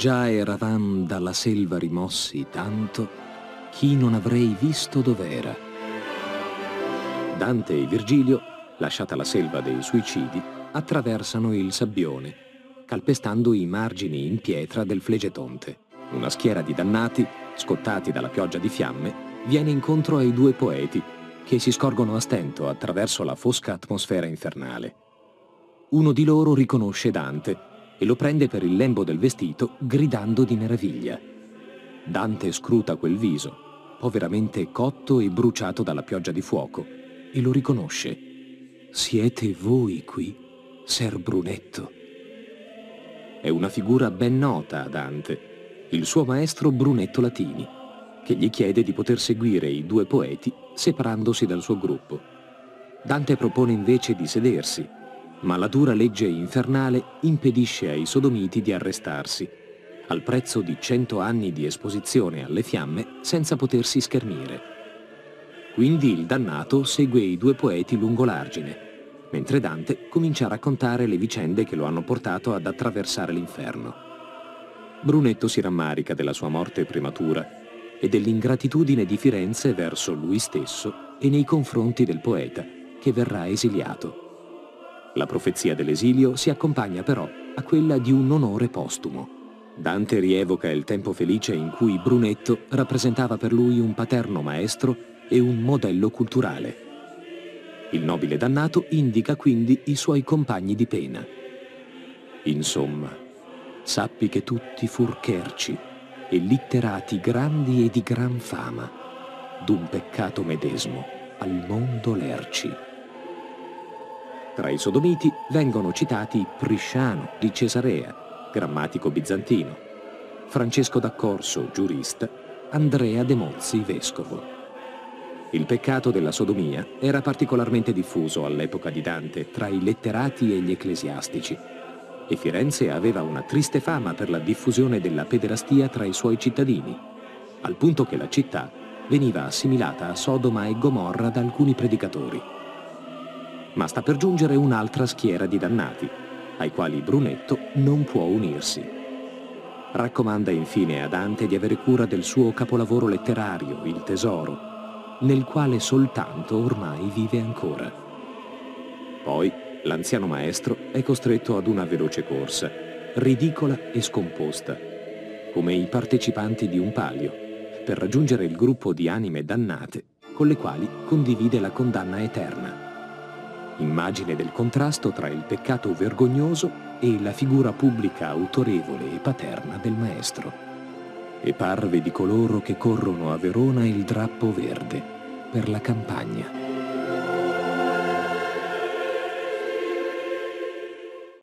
Già eravam dalla selva rimossi tanto, chi non avrei visto dov'era. Dante e Virgilio, lasciata la selva dei suicidi, attraversano il Sabbione, calpestando i margini in pietra del Flegetonte. Una schiera di dannati, scottati dalla pioggia di fiamme, viene incontro ai due poeti, che si scorgono a stento attraverso la fosca atmosfera infernale. Uno di loro riconosce Dante e lo prende per il lembo del vestito, gridando di meraviglia. Dante scruta quel viso, poveramente cotto e bruciato dalla pioggia di fuoco, e lo riconosce. «Siete voi qui, Ser Brunetto?» È una figura ben nota a Dante, il suo maestro Brunetto Latini, che gli chiede di poter seguire i due poeti separandosi dal suo gruppo. Dante propone invece di sedersi, ma la dura legge infernale impedisce ai sodomiti di arrestarsi, al prezzo di 100 anni di esposizione alle fiamme senza potersi schermire. Quindi il dannato segue i due poeti lungo l'argine, mentre Dante comincia a raccontare le vicende che lo hanno portato ad attraversare l'inferno. Brunetto si rammarica della sua morte prematura e dell'ingratitudine di Firenze verso lui stesso e nei confronti del poeta, che verrà esiliato. La profezia dell'esilio si accompagna però a quella di un onore postumo. Dante rievoca il tempo felice in cui Brunetto rappresentava per lui un paterno maestro e un modello culturale. Il nobile dannato indica quindi i suoi compagni di pena. Insomma, sappi che tutti fur cherci e litterati grandi e di gran fama, d'un peccato medesmo al mondo lerci. Tra i sodomiti vengono citati Prisciano di Cesarea, grammatico bizantino, Francesco d'Accorso, giurista, Andrea de Mozzi, vescovo. Il peccato della sodomia era particolarmente diffuso all'epoca di Dante tra i letterati e gli ecclesiastici, e Firenze aveva una triste fama per la diffusione della pederastia tra i suoi cittadini, al punto che la città veniva assimilata a Sodoma e Gomorra da alcuni predicatori. Ma sta per giungere un'altra schiera di dannati, ai quali Brunetto non può unirsi. Raccomanda infine a Dante di avere cura del suo capolavoro letterario, il Tesoro, nel quale soltanto ormai vive ancora. Poi l'anziano maestro è costretto ad una veloce corsa, ridicola e scomposta, come i partecipanti di un palio, per raggiungere il gruppo di anime dannate con le quali condivide la condanna eterna. Immagine del contrasto tra il peccato vergognoso e la figura pubblica autorevole e paterna del maestro. E parve di coloro che corrono a Verona il drappo verde per la campagna.